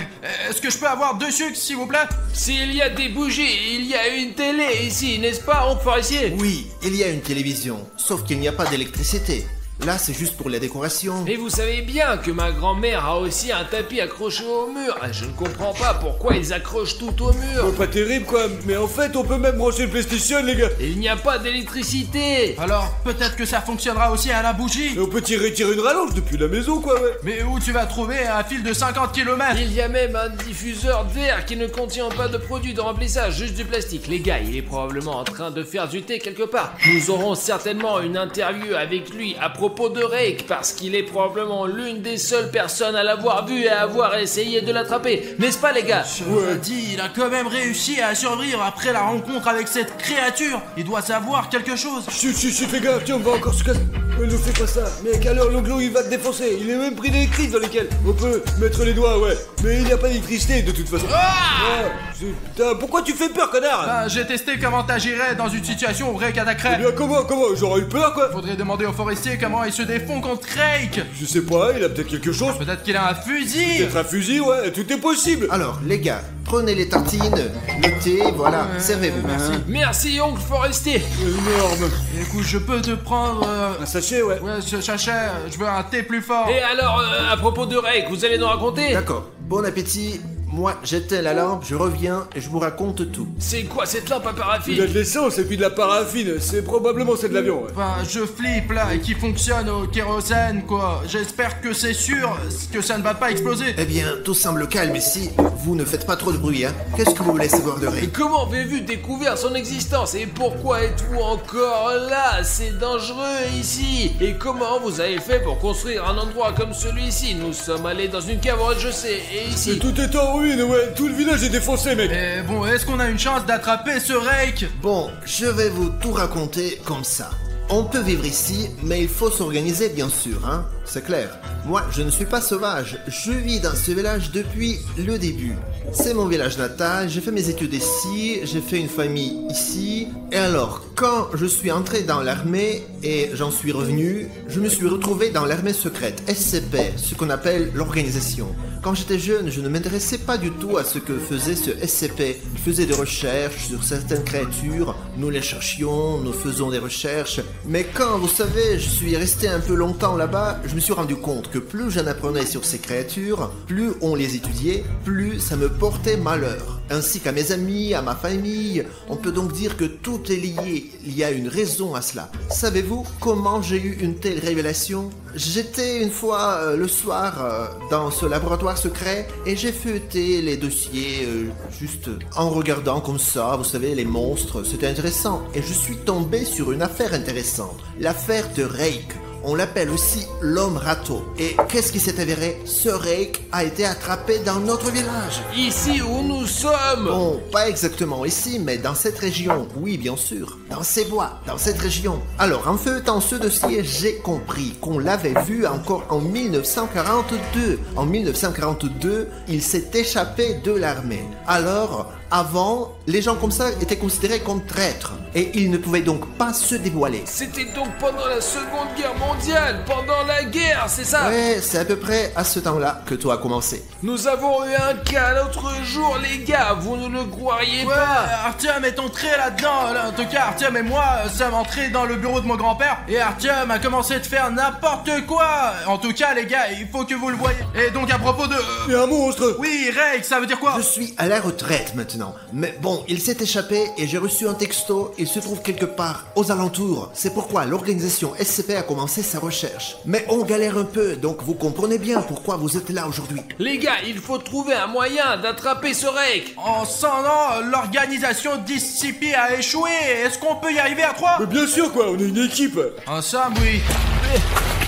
est-ce que je peux avoir 2 sucres, s'il vous plaît? S'il y a des bougies, il y a une télé ici, n'est-ce pas, oncle Forestier? Oui, il y a une télévision, sauf qu'il n'y a pas d'électricité. Là, c'est juste pour la décoration. Et vous savez bien que ma grand-mère a aussi un tapis accroché au mur. Je ne comprends pas pourquoi ils accrochent tout au mur. Pas terrible, quoi, mais en fait, on peut même brancher le PlayStation, les gars. Il n'y a pas d'électricité. Alors, peut-être que ça fonctionnera aussi à la bougie! Et on peut tirer une rallonge depuis la maison, quoi, ouais. Mais où tu vas trouver un fil de 50 km? Il y a même un diffuseur d'air qui ne contient pas de produit de remplissage, juste du plastique. Les gars, il est probablement en train de faire du thé quelque part. Nous aurons certainement une interview avec lui à propos de Rake, parce qu'il est probablement l'une des seules personnes à l'avoir vu et à avoir essayé de l'attraper. N'est-ce pas, les gars? Ouais. Dit, il a quand même réussi à survivre après la rencontre avec cette créature. Il doit savoir quelque chose. Chut, fais gaffe, tiens, on va encore se casser. Ouais, ne fais pas ça. Mec, alors l'onglo il va te défoncer. Il est même pris des crises dans lesquelles on peut mettre les doigts, ouais. Mais il n'y a pas d'électricité de toute façon. Putain, pourquoi tu fais peur, connard? Ah, j'ai testé comment t'agirais dans une situation où Rake Eh attaquerait. bien, comment? J'aurais eu peur, quoi. Faudrait demander au forestier comment il se défend contre Rake. Je sais pas, il a peut-être quelque chose. Peut-être qu'il a un fusil. Peut-être un fusil, ouais, tout est possible. Alors, les gars, prenez les tartines, le thé, voilà, servez-vous. Merci, oncle Forestier. Énorme. Écoute, je peux te prendre... Un sachet, ouais. Ouais, ce sachet, je veux un thé plus fort. Et alors, à propos de Rake, vous allez nous raconter? D'accord, bon appétit. Moi, j'éteins la lampe, je reviens et je vous raconte tout. C'est quoi cette lampe à Il a paraffine? de l'essence et puis de la paraffine. C'est probablement c'est de l'avion, ouais. Enfin, je flippe là et qui fonctionne au kérosène quoi. J'espère que c'est sûr que ça ne va pas exploser. Eh bien, tout semble calme ici. Vous ne faites pas trop de bruit, hein. Qu'est-ce que vous voulez savoir de Et Rake? comment avez-vous découvert son existence? Et pourquoi êtes-vous encore là? C'est dangereux ici. Et comment vous avez fait pour construire un endroit comme celui-ci? Nous sommes allés dans une cave au rez-de-chaussée et Et ici. tout est en ruine. ruine, ouais, tout le village est défoncé, mec. Et bon, est-ce qu'on a une chance d'attraper ce Rake? Bon, je vais vous tout raconter comme ça. On peut vivre ici, mais il faut s'organiser bien sûr, hein. C'est clair. Moi, je ne suis pas sauvage. Je vis dans ce village depuis le début. C'est mon village natal, j'ai fait mes études ici, j'ai fait une famille ici. Et alors, quand je suis entré dans l'armée et j'en suis revenu, je me suis retrouvé dans l'armée secrète, SCP, ce qu'on appelle l'organisation. Quand j'étais jeune, je ne m'intéressais pas du tout à ce que faisait ce SCP. Il faisait des recherches sur certaines créatures, nous les cherchions, nous faisons des recherches. Mais quand, vous savez, je suis resté un peu longtemps là-bas, je me suis rendu compte que plus j'en apprenais sur ces créatures, plus on les étudiait, plus ça me portait malheur. Ainsi qu'à mes amis, à ma famille, on peut donc dire que tout est lié, il y a une raison à cela. Savez-vous comment j'ai eu une telle révélation? J'étais une fois le soir dans ce laboratoire secret et j'ai feuilleté les dossiers juste en regardant comme ça, vous savez, les monstres, c'était intéressant. Et je suis tombé sur une affaire intéressante, l'affaire de Rake. On l'appelle aussi l'homme râteau. Et qu'est-ce qui s'est avéré? Ce Rake a été attrapé dans notre village. Ici où nous sommes. Bon, pas exactement ici, mais dans cette région. Oui, bien sûr. Dans ces bois, dans cette région. Alors, en feuilletant ce dossier, j'ai compris qu'on l'avait vu encore en 1942. En 1942, il s'est échappé de l'armée. Alors, avant, les gens comme ça étaient considérés comme traîtres. Et ils ne pouvaient donc pas se dévoiler. C'était donc pendant la Seconde Guerre mondiale, pendant la guerre, c'est ça? Ouais, c'est à peu près à ce temps-là que tout a commencé. Nous avons eu un cas l'autre jour, les gars, vous ne le croiriez pas? Artyom est entré là-dedans. En tout cas, Artyom et moi sommes entrés dans le bureau de mon grand-père et Artyom a commencé de faire n'importe quoi. En tout cas, les gars, il faut que vous le voyez. Et donc, à propos de... Il y a un monstre. Oui, Rake, ça veut dire quoi? Je suis à la retraite maintenant. Mais bon, il s'est échappé et j'ai reçu un texto. Il se trouve quelque part aux alentours. C'est pourquoi l'organisation SCP a commencé sa recherche. Mais on galère un peu, donc vous comprenez bien pourquoi vous êtes là aujourd'hui. Les gars, il faut trouver un moyen d'attraper ce Rake. En 100 ans, l'organisation d'SCP a échoué. Est-ce qu'on peut y arriver à 3? Mais bien sûr, quoi, on est une équipe. En somme, oui.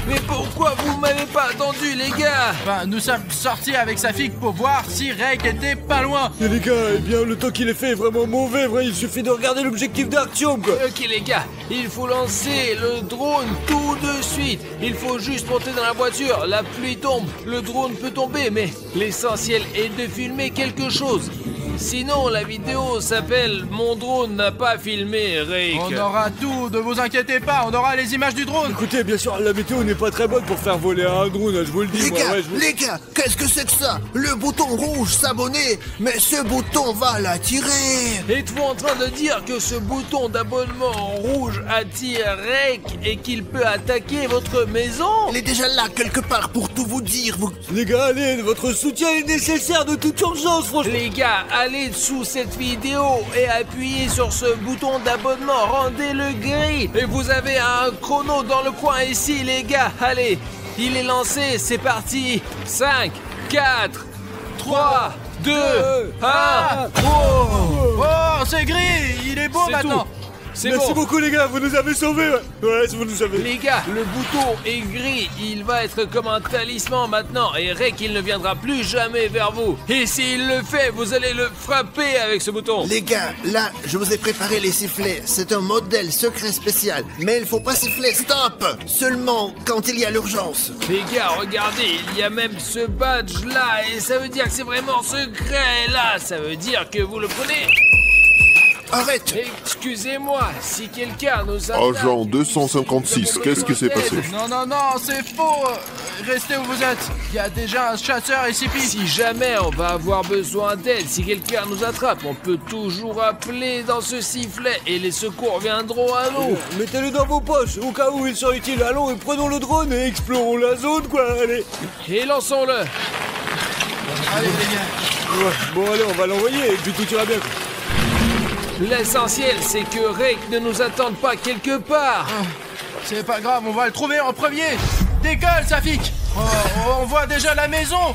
Mais pourquoi vous m'avez pas attendu, les gars? Enfin, nous sommes sortis avec Safik pour voir si Rake était pas loin. Et les gars, eh bien, le temps qu'il est fait est vraiment mauvais, vrai. Il suffit de regarder l'objectif d'Artyom, quoi. Ok, les gars, il faut lancer le drone tout de suite. Il faut juste monter dans la voiture. La pluie tombe, le drone peut tomber, mais l'essentiel est de filmer quelque chose. Sinon, la vidéo s'appelle « Mon drone n'a pas filmé, Rake ». On aura tout, ne vous inquiétez pas, on aura les images du drone. Écoutez, bien sûr, la météo n'est pas très bonne pour faire voler un drone, je vous le dis. Les gars, qu'est-ce que c'est que ça? Le bouton rouge, s'abonner. Mais ce bouton va l'attirer. Êtes-vous en train de dire que ce bouton d'abonnement rouge attire Rake et qu'il peut attaquer votre maison? Il est déjà là quelque part pour tout vous dire. Les gars, allez, votre soutien est nécessaire de toute urgence, franchement. Les gars, allez dessous cette vidéo et appuyez sur ce bouton d'abonnement, rendez-le gris. Et vous avez un chrono dans le coin ici, les gars. Allez, il est lancé, c'est parti. 5, 4, 3, 2, 1. Oh, c'est gris, il est beau C'est maintenant. tout. C'est Merci bon. beaucoup, les gars, vous nous avez sauvés. Ouais, vous nous avez. Les gars, le bouton est gris, il va être comme un talisman maintenant et Rake il ne viendra plus jamais vers vous. Et s'il le fait, vous allez le frapper avec ce bouton. Les gars, là, je vous ai préparé les sifflets. C'est un modèle secret spécial. Mais il faut pas siffler, stop! Seulement quand il y a l'urgence. Les gars, regardez, il y a même ce badge là et ça veut dire que c'est vraiment secret là. Ça veut dire que vous le prenez. Arrête! Excusez-moi, si quelqu'un nous attaque... Agent 256, qu'est-ce qui s'est passé? Non, c'est faux. Restez où vous êtes. Il y a déjà un chasseur SCP. Si jamais on va avoir besoin d'aide, si quelqu'un nous attrape, on peut toujours appeler dans ce sifflet et les secours viendront à nous. Mettez-le dans vos poches, au cas où il sera utile. Allons et prenons le drone et explorons la zone, quoi, allez. Et lançons-le. Allez les gars. Ouais, bon, allez, on va l'envoyer et puis tout ira bien. L'essentiel, c'est que Rake ne nous attende pas quelque part. C'est pas grave, on va le trouver en premier. Décolle, Safik. On voit déjà la maison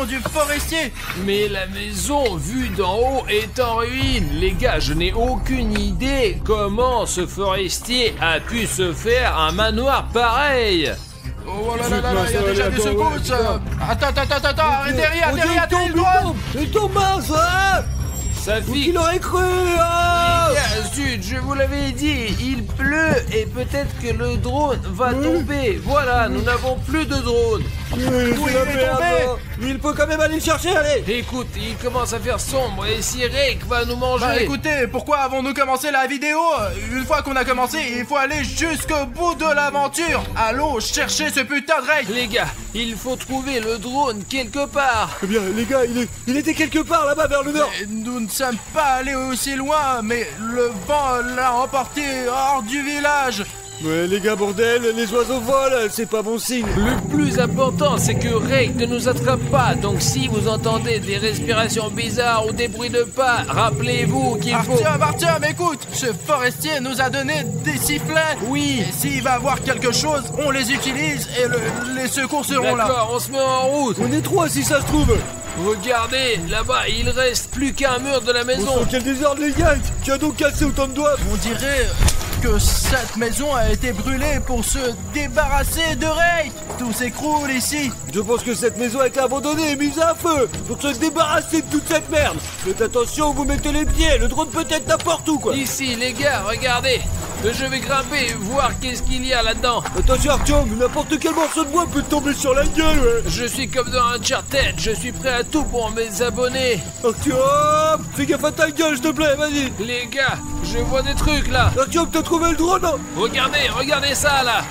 du forestier. Mais la maison, vue d'en haut, est en ruine. Les gars, je n'ai aucune idée comment ce forestier a pu se faire un manoir pareil. Oh là là là là, il y a déjà des secousses. Attends, arrêtez rien, le drone. Il tombe mince, hein. Ça Qui fixe. l'aurait cru, hein. Zut, je vous l'avais dit, il pleut et peut-être que le drone va tomber. Voilà, nous n'avons plus de drone. Oui, c'est la merde, hein. Il peut quand même aller le chercher, allez. Écoute, il commence à faire sombre et si Rake va nous manger. Bah écoutez, pourquoi avons-nous commencé la vidéo? Une fois qu'on a commencé, il faut aller jusqu'au bout de l'aventure. Allons chercher ce putain de Rake. Les gars, il faut trouver le drone quelque part. Eh bien, les gars, il était quelque part là-bas vers le nord. Et nous ne sommes pas allés aussi loin, mais le vent l'a emporté hors du village. Ouais, les gars, bordel, les oiseaux volent, c'est pas bon signe. Le plus important, c'est que Rake ne nous attrape pas. Donc si vous entendez des respirations bizarres ou des bruits de pas, rappelez-vous qu'il faut... Artyom, écoute, ce forestier nous a donné des sifflets. Oui. Et s'il va voir quelque chose, on les utilise et les secours seront là. D'accord, on se met en route. On est trois si ça se trouve. Regardez, là-bas, il reste plus qu'un mur de la On maison. sent quel désordre, les gars. Qui a donc cassé autant de doigts? On dirait que cette maison a été brûlée pour se débarrasser de Rake. Tout s'écroule ici. Je pense que cette maison a été abandonnée et mise à feu pour se débarrasser de toute cette merde. Faites attention, vous mettez les pieds, le drone peut être n'importe où, quoi. Ici, les gars, regardez. Je vais grimper, voir qu'est-ce qu'il y a là-dedans. Attention, Artyom, n'importe quel morceau de bois peut te tomber sur la gueule, ouais. Je suis comme dans Uncharted, je suis prêt à tout pour mes abonnés. Artyom, fais gaffe à ta gueule, s'il te plaît, vas-y. Les gars, je vois des trucs là. Artyom, t'as trouvé le drone, hein? Regardez ça là.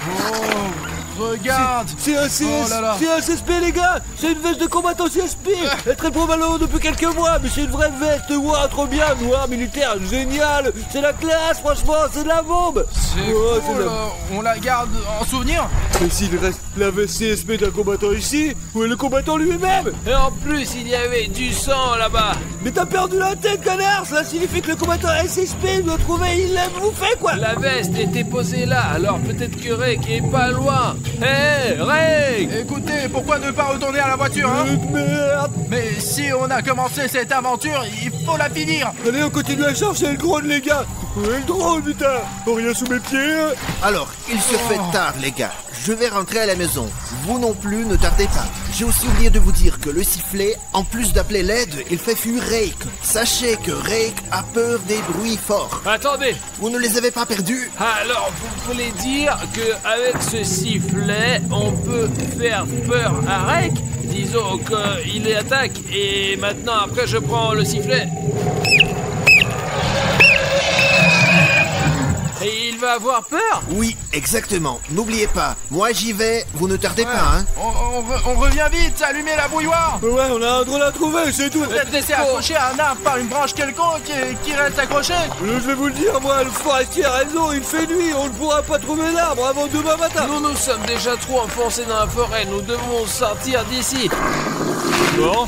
Regarde. C'est un Oh là là. C'est un CSP, les gars. C'est une veste de combattant CSP. Elle est très probablement depuis quelques mois, mais c'est une vraie veste. Ouah, trop bien, noir, militaire, génial. C'est la classe, franchement, c'est de la bombe. C'est Ouais, cool, on la garde en souvenir. Mais s'il reste la veste CSP d'un combattant ici, où est le combattant lui-même? Et en plus, il y avait du sang là-bas. Mais t'as perdu la tête, connard. Cela signifie que le combattant SSP doit trouver, il l'a bouffé, quoi. La veste était posée là, alors peut-être que Rake est pas loin. Hé, Rake! Écoutez, pourquoi ne pas retourner à la voiture, hein? Merde. Mais si on a commencé cette aventure, il faut la finir. Allez, on continue à chercher le drone, les gars. Ouais, le drone, putain. Oh, rien sous mes pieds. Alors, il se fait tard, les gars. Je vais rentrer à la maison. Vous non plus, ne tardez pas. J'ai aussi oublié de vous dire que le sifflet, en plus d'appeler l'aide, il fait fuir Rake. Sachez que Rake a peur des bruits forts. Attendez, Vous ne les avez pas perdus? alors vous voulez dire qu'avec ce sifflet, on peut faire peur à Rake? Disons qu'il attaque et maintenant après je prends le sifflet. Et il va avoir peur? Oui, exactement. N'oubliez pas, moi j'y vais, vous ne tardez pas, hein. On revient vite, allumez la bouilloire. Ouais, on a un drone à trouver, c'est tout. Peut-être laisser accrocher à un arbre par une branche quelconque qui reste accroché. Je vais vous le dire, moi, le forestier a raison, il fait nuit, on ne pourra pas trouver l'arbre avant demain matin. Nous sommes déjà trop enfoncés dans la forêt, nous devons sortir d'ici. Bon.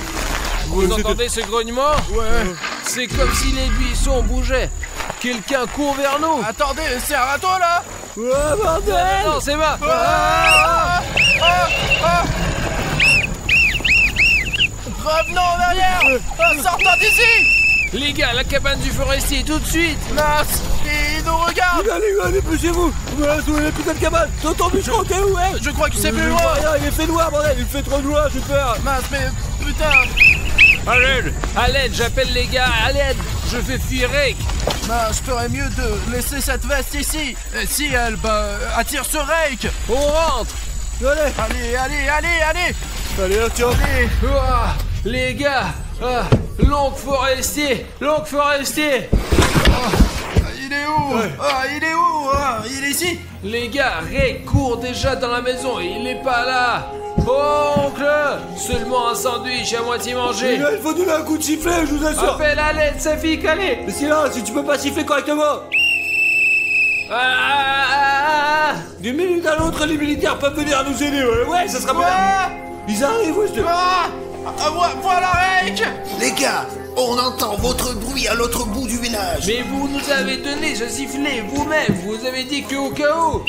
Vous entendez ce grognement? Ouais. C'est comme si les buissons bougeaient. Quelqu'un court vers nous. Attendez, c'est un râteau là. Ouais, bordel. Non, c'est moi. Revenons en arrière. Sortons d'ici. Les gars, la cabane du forestier, tout de suite. Mince, il nous regarde. Allez, dépêchez-vous. Ouais, où est la putain de cabane? T'entends, bûcheron, t'es où, ouais? Je crois que c'est plus Je loin. vois rien, il fait noir, bordel, il fait trop noir, j'ai peur. Mince, mais putain. À l'aide, j'appelle les gars, à l'aide. Je fais fuir Rake. Je ferais mieux de laisser cette veste ici. Et si elle attire ce Rake. On rentre. Allez, Allez. tiens. Allez. Ouah, les gars, l'oncle forestier. Il est où? Il est ici. Les gars, Rake court déjà dans la maison et il n'est pas là. Oncle, seulement un sandwich à moitié mangé. Il faut donner un coup de sifflet, je vous assure. Appelle à l'aide, Safik, allez. Mais silence, si tu peux pas siffler correctement. D'une minute à l'autre, les militaires peuvent venir nous aider, ouais, ça sera bien. Ils arrivent, ouais, Voilà Rake. Les gars, on entend votre bruit à l'autre bout du village. Mais vous nous avez donné ce sifflet vous-même. Vous avez dit que au cas où.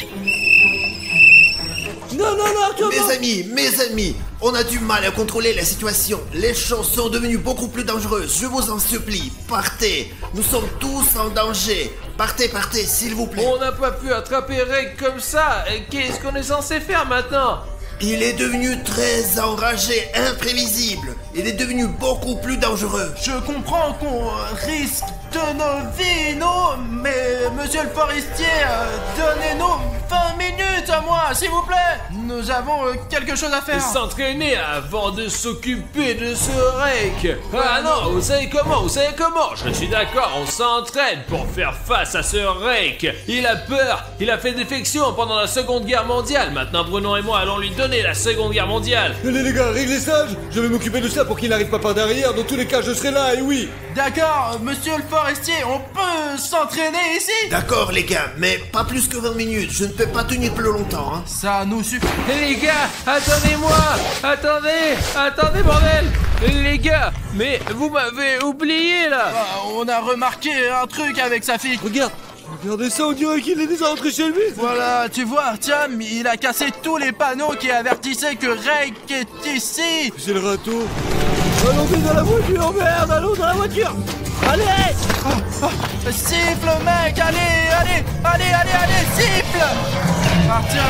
Non, Arthur, non. Mes amis, On a du mal à contrôler la situation. Les choses sont devenues beaucoup plus dangereuses. Je vous en supplie, partez. Nous sommes tous en danger. Partez, partez, s'il vous plaît. On n'a pas pu attraper Rake comme ça. Qu'est-ce qu'on est censé faire maintenant? Il est devenu très enragé, imprévisible. Il est devenu beaucoup plus dangereux. Je comprends qu'on risque de nos vies, non? Mais monsieur le forestier, donnez-nous 20 minutes à moi, s'il vous plaît. Nous avons quelque chose à faire. S'entraîner avant de s'occuper de ce Rake. Ah non, vous savez comment? Je suis d'accord, on s'entraîne pour faire face à ce Rake. Il a peur, il a fait défection pendant la Seconde Guerre mondiale. Maintenant Bruno et moi allons lui donner la Seconde Guerre mondiale. Allez les gars, réglez ça. Je vais m'occuper de ça pour qu'il n'arrive pas par derrière. Dans tous les cas, je serai là, et oui. D'accord, monsieur le forestier, on peut s'entraîner ici? D'accord les gars, mais pas plus que 20 minutes. Je ne peux pas tenir plus longtemps, hein. Ça nous suffit. Les gars, attendez-moi. Attendez bordel. Les gars, mais vous m'avez oublié là. On a remarqué un truc avec sa fille. Regardez ça, on dirait qu'il est déjà rentré chez lui. Voilà, tu vois, tiens, il a cassé tous les panneaux qui avertissaient que Rake est ici. C'est le râteau. Allons dans la voiture, merde, allons dans la voiture. Allez. Siffle mec, allez, siffle. Partir.